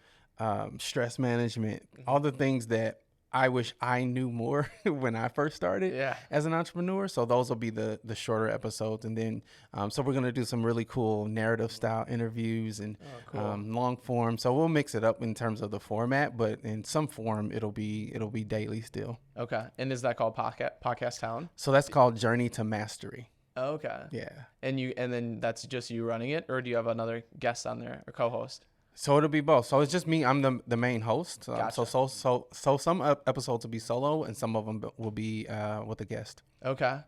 [SPEAKER 1] stress management, all the things that I wish I knew more when I first started as an entrepreneur. So those will be the shorter episodes. And then, so we're going to do some really cool narrative style interviews and long form. So we'll mix it up in terms of the format, but in some form it'll be daily still.
[SPEAKER 2] Okay. And is that called Podcast Town?
[SPEAKER 1] So that's called Journey to Mastery.
[SPEAKER 2] Okay.
[SPEAKER 1] Yeah.
[SPEAKER 2] And then that's just you running it, or do you have another guest on there or co-host?
[SPEAKER 1] So it'll be both. So it's just me. I'm the main host.
[SPEAKER 2] Gotcha.
[SPEAKER 1] So some episodes will be solo, and some of them will be with a guest.
[SPEAKER 2] Okay.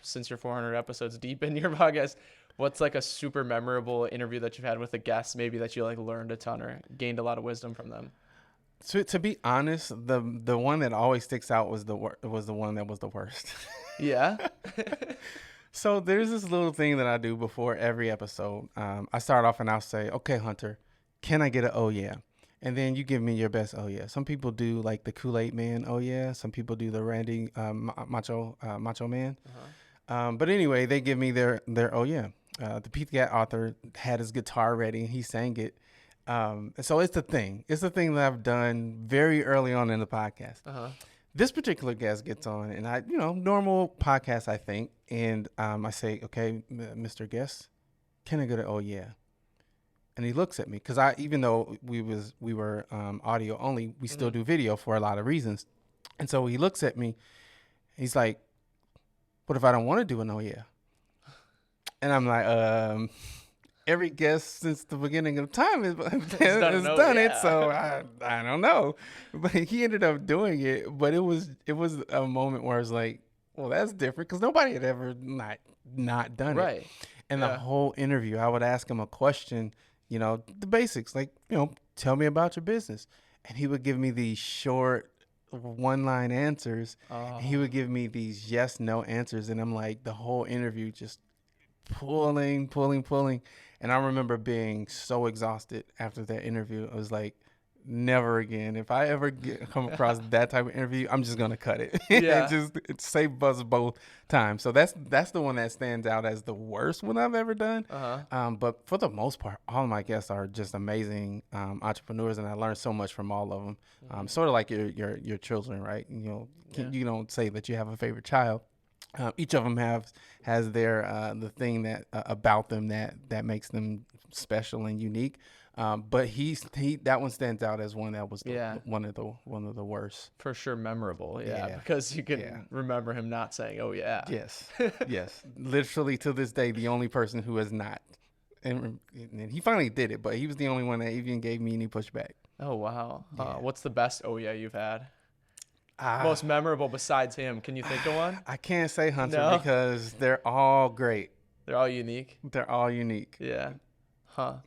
[SPEAKER 2] Since you're 400 episodes deep in your podcast, what's like a super memorable interview that you've had with a guest, maybe that you like learned a ton or gained a lot of wisdom from them?
[SPEAKER 1] To be honest, the one that always sticks out was the one that was the worst.
[SPEAKER 2] Yeah.
[SPEAKER 1] So there's this little thing that I do before every episode. I start off and I'll say, "Okay, Hunter, can I get an oh yeah?" And then you give me your best oh yeah. Some people do like the Kool-Aid Man oh yeah. Some people do the Randy Macho Man. But anyway, they give me their oh yeah. The Pete Gat author had his guitar ready and he sang it. So it's the thing. It's the thing that I've done very early on in the podcast. This particular guest gets on, and I, normal podcast, I think, and I say, "Okay, Mr. Guest, can I go to oh yeah?" And he looks at me because even though we were audio only, we still do video for a lot of reasons, and so he looks at me. He's like, "What if I don't want to do an oh yeah?" And I'm like, every guest since the beginning of time has done it, so I don't know. But he ended up doing it. But it was a moment where I was like, well, that's different because nobody had ever not done it. And the whole interview, I would ask him a question, the basics, like, tell me about your business. And he would give me these short one-line answers. And he would give me these yes/no answers. And I'm like, the whole interview just pulling. And I remember being so exhausted after that interview. I was like, never again. If I ever come across that type of interview, I'm just going to cut it. And just save buzz both times. So that's the one that stands out as the worst one I've ever done. But for the most part, all of my guests are just amazing entrepreneurs, and I learned so much from all of them. Sort of like your children, right? You don't say that you have a favorite child. Each of them has their the thing that about them that makes them special and unique. But that one stands out as one that was one of the worst.
[SPEAKER 2] For sure, memorable. Because you can remember him not saying, "Oh yeah."
[SPEAKER 1] Yes. Literally to this day, the only person who has not, and he finally did it, but he was the only one that even gave me any pushback.
[SPEAKER 2] Oh wow. What's the best oh yeah you've had? Most memorable besides him. Can you think of one?
[SPEAKER 1] I can't say Hunter because they're all great.
[SPEAKER 2] They're all unique.
[SPEAKER 1] Yeah.
[SPEAKER 2] Well,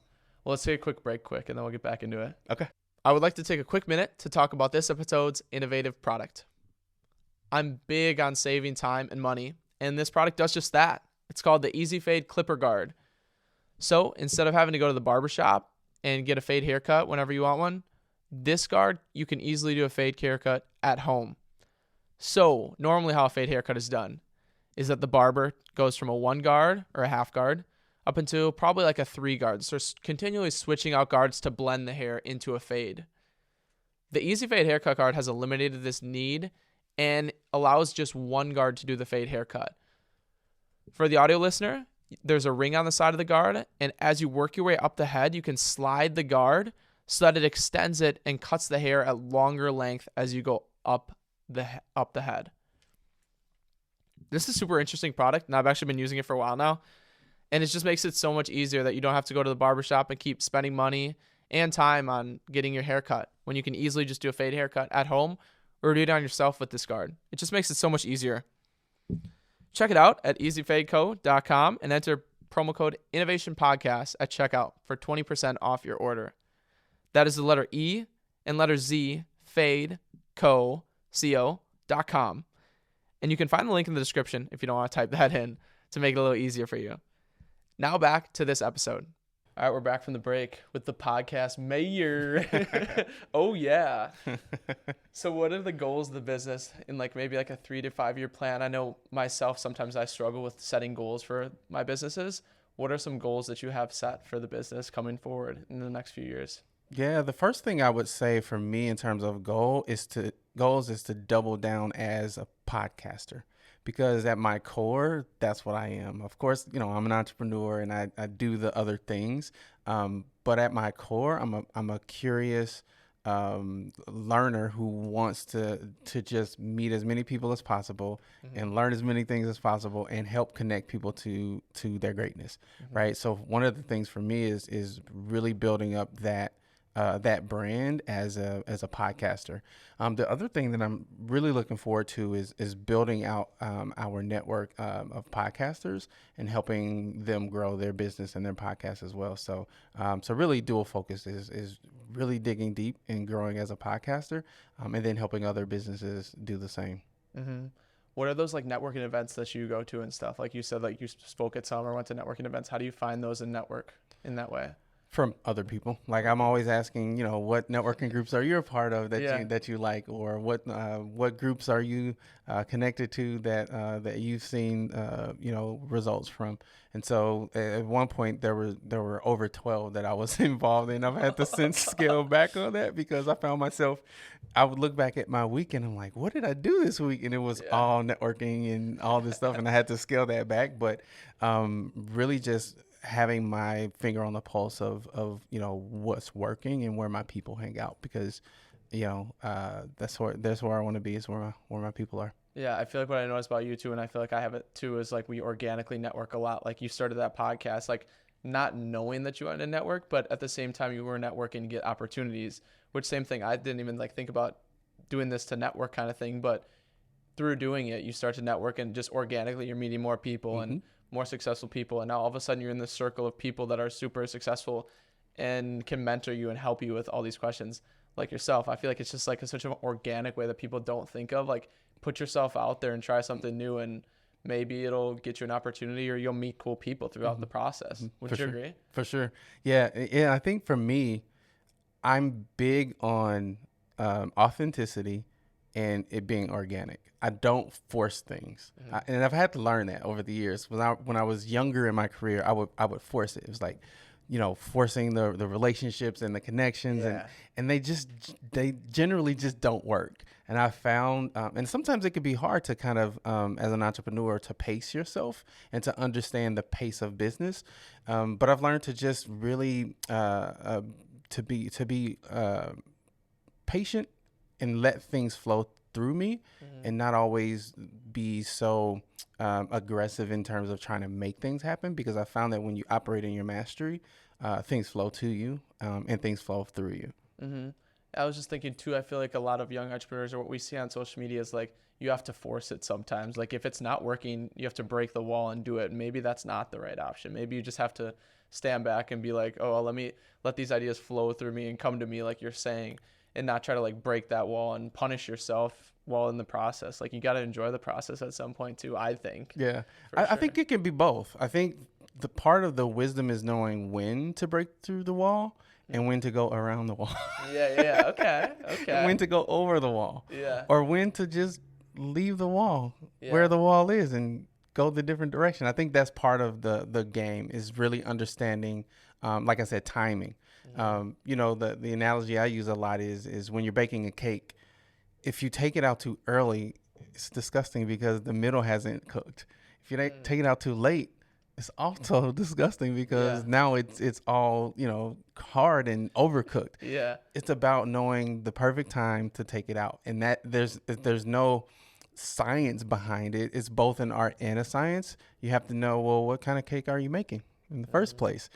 [SPEAKER 2] let's take a quick break and then we'll get back into it.
[SPEAKER 1] Okay.
[SPEAKER 2] I would like to take a quick minute to talk about this episode's innovative product. I'm big on saving time and money, and this product does just that. It's called the Easy Fade Clipper Guard. So instead of having to go to the barbershop and get a fade haircut whenever you want one, this guard, you can easily do a fade haircut at home. So normally how a fade haircut is done is that the barber goes from a 1 guard or a half guard up into probably like a 3 guard. So continually switching out guards to blend the hair into a fade. The Easy Fade Haircut Guard has eliminated this need and allows just 1 guard to do the fade haircut. For the audio listener, there's a ring on the side of the guard, and as you work your way up the head, you can slide the guard so that it extends it and cuts the hair at longer length as you go up the head. This is a super interesting product, and I've actually been using it for a while now, and it just makes it so much easier that you don't have to go to the barbershop and keep spending money and time on getting your hair cut when you can easily just do a fade haircut at home or do it on yourself with this guard. It just makes it so much easier. Check it out at easyfadeco.com and enter promo code InnovationPodcast at checkout for 20% off your order. That is the letter E and letter Z, fadeco.com. And you can find the link in the description if you don't want to type that in to make it a little easier for you. Now back to this episode. All right, we're back from the break with the podcast mayor. Oh, yeah. So what are the goals of the business in maybe a 3 to 5 year plan? I know myself, sometimes I struggle with setting goals for my businesses. What are some goals that you have set for the business coming forward in the next few years?
[SPEAKER 1] Yeah, the first thing I would say for me in terms of goals is to double down as a podcaster, because at my core, that's what I am. Of course, I'm an entrepreneur and I do the other things. But at my core, I'm a curious learner who wants to just meet as many people as possible and learn as many things as possible and help connect people to their greatness. Right. So one of the things for me is really building up that brand as a podcaster. The other thing that I'm really looking forward to is building out our network of podcasters and helping them grow their business and their podcast as well. So really dual focus is really digging deep and growing as a podcaster, and then helping other businesses do the same.
[SPEAKER 2] Mm-hmm. What are those networking events that you go to and stuff? Like you said, you spoke at some or went to networking events. How do you find those and network in that way?
[SPEAKER 1] From other people. I'm always asking, what networking groups are you a part of that you like, or what groups are you connected to that you've seen results from. And so at one point there were over 12 that I was involved in. I've had to since scale back on that because I found myself, I would look back at my week and I'm like, what did I do this week? And it was all networking and all this stuff, and I had to scale that back. But really just having my finger on the pulse of what's working and where my people hang out, because that's where I want to be, is where my people are.
[SPEAKER 2] Yeah, I feel like what I noticed about you too, and I feel like I have it too, is we organically network a lot. You started that podcast not knowing that you wanted to network, but at the same time you were networking to get opportunities, which same thing, I didn't even think about doing this to network kind of thing, but through doing it you start to network, and just organically you're meeting more people and more successful people, and now all of a sudden you're in this circle of people that are super successful and can mentor you and help you with all these questions, like yourself. I feel like it's just such an organic way that people don't think of. Put yourself out there and try something new, and maybe it'll get you an opportunity, or you'll meet cool people throughout the process. Would you agree?
[SPEAKER 1] For sure. Yeah. I think for me, I'm big on authenticity and it being organic. I don't force things, and I've had to learn that over the years. When I was younger in my career, I would force it. It was forcing the relationships and the connections, and they generally just don't work. And I found, and sometimes it could be hard to kind of, as an entrepreneur, to pace yourself and to understand the pace of business. But I've learned to just really to be patient and let things flow through me, and not always be so aggressive in terms of trying to make things happen, because I found that when you operate in your mastery, things flow to you, and things flow through you.
[SPEAKER 2] I was just thinking too, I feel like a lot of young entrepreneurs, or what we see on social media, is you have to force it sometimes. If it's not working, you have to break the wall and do it. Maybe that's not the right option. Maybe you just have to stand back and be let these ideas flow through me and come to me, like you're saying, and not try to break that wall and punish yourself while in the process. You got to enjoy the process at some point too, I think.
[SPEAKER 1] Yeah. I think it can be both. I think the part of the wisdom is knowing when to break through the wall and when to go around the wall.
[SPEAKER 2] Yeah. Okay.
[SPEAKER 1] And when to go over the wall.
[SPEAKER 2] Yeah.
[SPEAKER 1] Or when to just leave the wall where the wall is and go the different direction. I think that's part of the game, is really understanding, like I said, timing. The analogy I use a lot is when you're baking a cake, if you take it out too early, it's disgusting because the middle hasn't cooked. If you take it out too late, it's also disgusting because
[SPEAKER 2] Yeah.
[SPEAKER 1] now it's all, hard and overcooked.
[SPEAKER 2] Yeah.
[SPEAKER 1] It's about knowing the perfect time to take it out, and that there's no science behind it. It's both an art and a science. You have to know, well, what kind of cake are you making in the first place?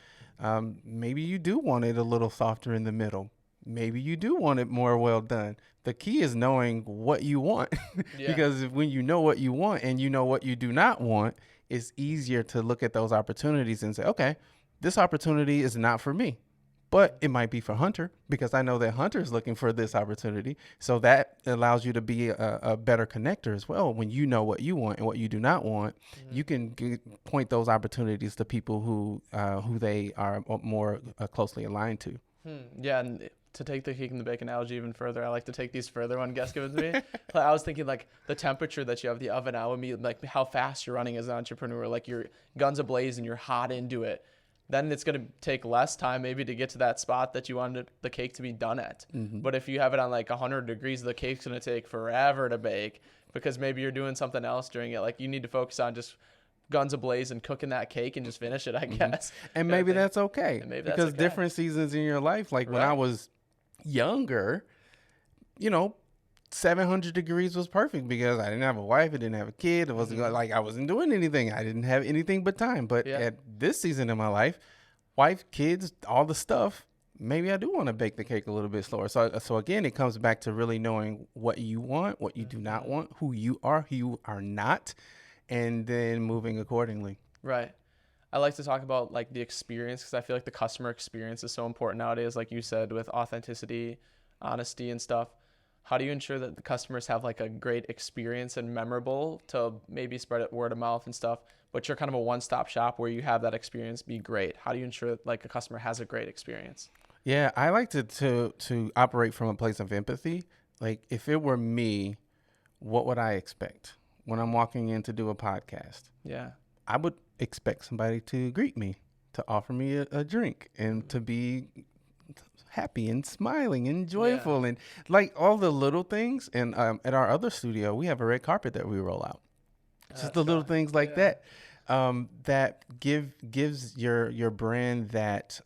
[SPEAKER 1] Maybe you do want it a little softer in the middle. Maybe you do want it more well done. The key is knowing what you want,
[SPEAKER 2] Yeah.
[SPEAKER 1] because when you know what you want and you know what you do not want, it's easier to look at those opportunities and say, okay, this opportunity is not for me, but it might be for Hunter, because I know that Hunter is looking for this opportunity. So that allows you to be a better connector as well. When you know what you want and what you do not want, you can point those opportunities to people who they are more closely aligned to.
[SPEAKER 2] Yeah, and to take the cake and the bake analogy even further, I like to take these further when guests give it to me. I was thinking like the temperature that you have the oven out would be like how fast you're running as an entrepreneur. Like your guns ablaze and you're hot into it. Then it's going to take less time maybe to get to that spot that you wanted the cake to be done at. But if you have it on like 100 degrees, the cake's going to take forever to bake because maybe you're doing something else during it. Like you need to focus on just guns ablaze and cooking that cake and just finish it, I guess.
[SPEAKER 1] And maybe that's okay, because
[SPEAKER 2] okay.
[SPEAKER 1] different seasons in your life, like when I was younger, 700 degrees was perfect because I didn't have a wife, I didn't have a kid, it wasn't like I wasn't doing anything, I didn't have anything but time. But at this season in my life, wife, kids, all the stuff, maybe I do want to bake the cake a little bit slower. So again, it comes back to really knowing what you want, what you do not want, who you are not, and then moving accordingly.
[SPEAKER 2] Right. I like to talk about like the experience because I feel like the customer experience is so important nowadays, like you said, with authenticity, honesty and stuff. How do you ensure that the customers have like a great experience and memorable to maybe spread it word of mouth and stuff, but you're kind of a one-stop shop where you have that experience be great? How do you ensure that like a customer has a great experience?
[SPEAKER 1] Yeah, I like to operate from a place of empathy. Like if it were me, what would I expect when I'm walking in to do a podcast?
[SPEAKER 2] Yeah.
[SPEAKER 1] I would expect somebody to greet me, to offer me a drink, and to be happy and smiling and joyful, and like all the little things. And at our other studio, we have a red carpet that we roll out. Just the little things like that. That gives your brand that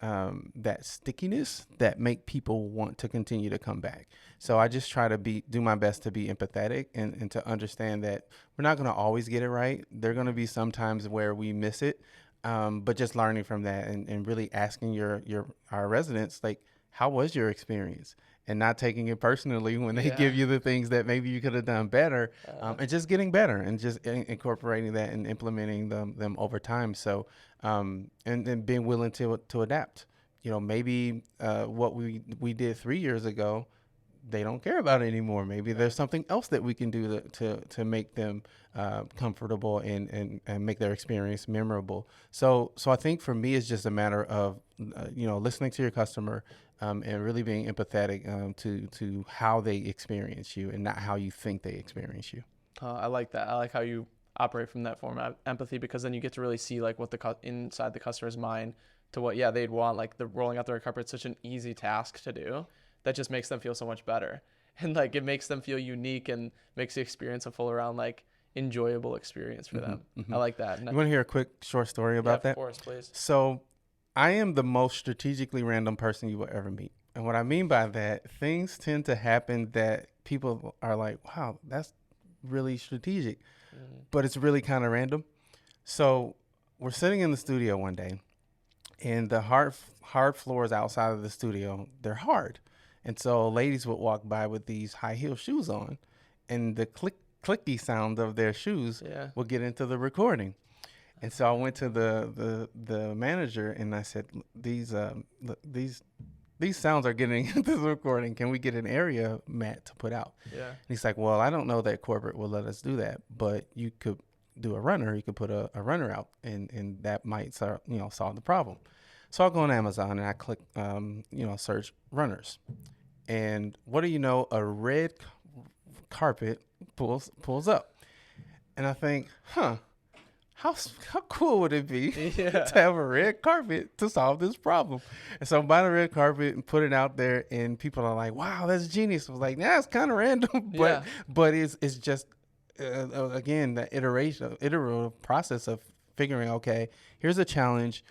[SPEAKER 1] stickiness that make people want to continue to come back. So I just try to do my best to be empathetic and to understand that we're not going to always get it right. There are going to be some times where we miss it, but just learning from that and really asking our residents, like, how was your experience? And not taking it personally when they give you the things that maybe you could have done better, and just getting better and just incorporating that and implementing them over time. So, and then being willing to adapt. Maybe what we did 3 years ago, they don't care about it anymore. Maybe there's something else that we can do to make them comfortable and make their experience memorable. So I think for me, it's just a matter of listening to your customer. And really being empathetic to how they experience you and not how you think they experience you.
[SPEAKER 2] I like that. I like how you operate from that form of empathy, because then you get to really see like what inside the customer's mind to what they'd want. Like the rolling out the red carpet is such an easy task to do that just makes them feel so much better, and like it makes them feel unique and makes the experience a full around like enjoyable experience for them. I like that.
[SPEAKER 1] You want to hear a quick short story about that?
[SPEAKER 2] Of course, please.
[SPEAKER 1] So I am the most strategically random person you will ever meet. And what I mean by that, things tend to happen that people are like, wow, that's really strategic, but it's really kind of random. So we're sitting in the studio one day, and the hard floors outside of the studio, they're hard. And so ladies would walk by with these high heel shoes on, and the clicky sound of their shoes would get into the recording. And so I went to the manager and I said, these sounds are getting into the recording. Can we get an area mat to put out? Yeah. And he's like, well, I don't know that corporate will let us do that, but you could do a runner. You could put a runner out, and that might solve the problem. So I'll go on Amazon and I click search runners, and what do you know? A red carpet pulls up, and I think, How cool would it be to have a red carpet to solve this problem? And so I buy the red carpet and put it out there, and people are like, wow, that's genius. I was like, it's kind of random, but it's just, again, the iterative process of figuring, okay, here's a challenge.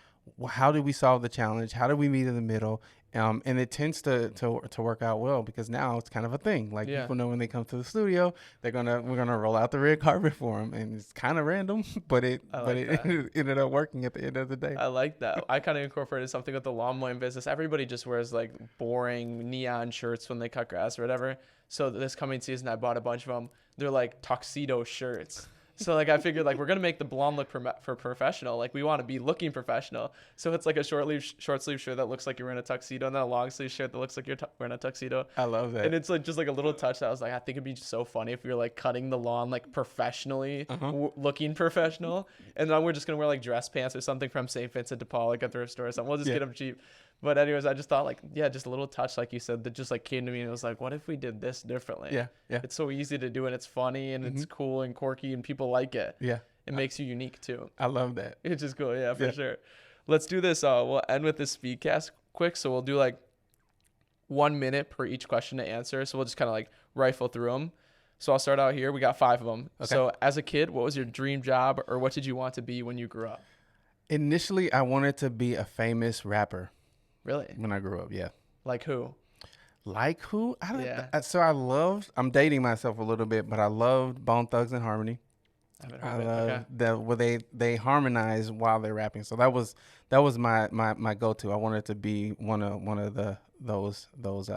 [SPEAKER 1] How do we solve the challenge? How do we meet in the middle? And it tends to work out well because now it's kind of a thing. Like people know when they come to the studio, we're gonna roll out the red carpet for them, and it's kind of random, but it ended up working at the end of the day.
[SPEAKER 2] I like that. I kind of incorporated something with the lawn mowing business. Everybody just wears like boring neon shirts when they cut grass or whatever. So this coming season, I bought a bunch of them. They're like tuxedo shirts. So like I figured like we're gonna make the blonde look for professional. Like we want to be looking professional. So it's like a short sleeve shirt that looks like you're in a tuxedo, and then a long sleeve shirt that looks like you're wearing a tuxedo.
[SPEAKER 1] I love that.
[SPEAKER 2] And it's like just like a little touch that I was like, I think it'd be so funny if we were like cutting the lawn like professionally, looking professional, and then we're just gonna wear like dress pants or something from St. Vincent de Paul, like a thrift store or something. We'll just get them cheap. But anyways, I just thought like, just a little touch, like you said, that just like came to me, and it was like, what if we did this differently?
[SPEAKER 1] Yeah.
[SPEAKER 2] It's so easy to do, and it's funny, and it's cool and quirky, and people like it.
[SPEAKER 1] Yeah.
[SPEAKER 2] It makes you unique too.
[SPEAKER 1] I love that.
[SPEAKER 2] It's just cool. Yeah, for sure. Let's do this. We'll end with this speedcast quick. So we'll do like 1 minute per each question to answer. So we'll just kind of like rifle through them. So I'll start out here. We got 5 of them. Okay. So as a kid, what was your dream job, or what did you want to be when you grew up?
[SPEAKER 1] Initially, I wanted to be a famous rapper.
[SPEAKER 2] Really?
[SPEAKER 1] When I grew up, yeah.
[SPEAKER 2] Like who?
[SPEAKER 1] Like who? So I'm dating myself a little bit, but I loved Bone Thugs and Harmony. I love where they harmonize while they're rapping. So that was my go-to. I wanted to be one of those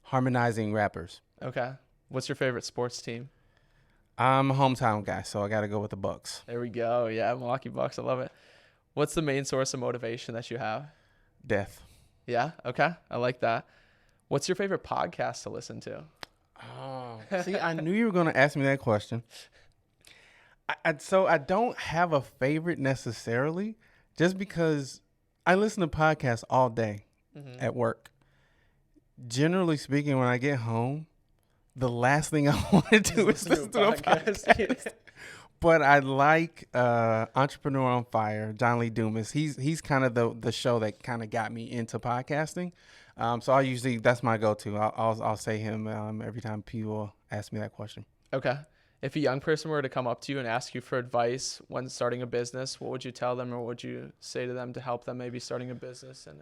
[SPEAKER 1] harmonizing rappers.
[SPEAKER 2] Okay. What's your favorite sports team?
[SPEAKER 1] I'm a hometown guy, so I got to go with the Bucks.
[SPEAKER 2] There we go. Yeah, Milwaukee Bucks. I love it. What's the main source of motivation that you have?
[SPEAKER 1] Death.
[SPEAKER 2] Yeah. Okay. I like that. What's your favorite podcast to listen to?
[SPEAKER 1] Oh, see, I knew you were going to ask me that question. So I don't have a favorite necessarily, just because I listen to podcasts all day at work. Generally speaking, when I get home, the last thing I want to do is listen to a podcast. But I like Entrepreneur on Fire, John Lee Dumas. He's kind of the show that kind of got me into podcasting. So that's my go-to. I'll say him every time people ask me that question.
[SPEAKER 2] Okay. If a young person were to come up to you and ask you for advice when starting a business, what would you tell them, or what would you say to them to help them maybe starting a business, and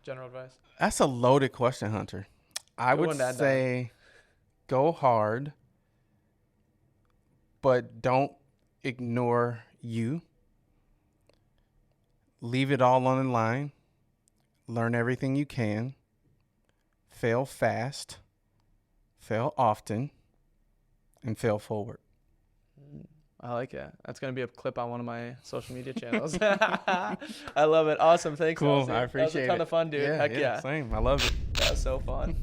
[SPEAKER 2] general advice?
[SPEAKER 1] That's a loaded question, Hunter. I would say go hard, but don't ignore you. Leave it all on the line. Learn everything you can. Fail fast. Fail often. And fail forward.
[SPEAKER 2] I like it. That's going to be a clip on one of my social media channels. I love it. Awesome. Thanks.
[SPEAKER 1] Cool.
[SPEAKER 2] Elzie.
[SPEAKER 1] I appreciate it.
[SPEAKER 2] That was a ton of fun, dude. Heck yeah.
[SPEAKER 1] Same. I love it.
[SPEAKER 2] That was so fun.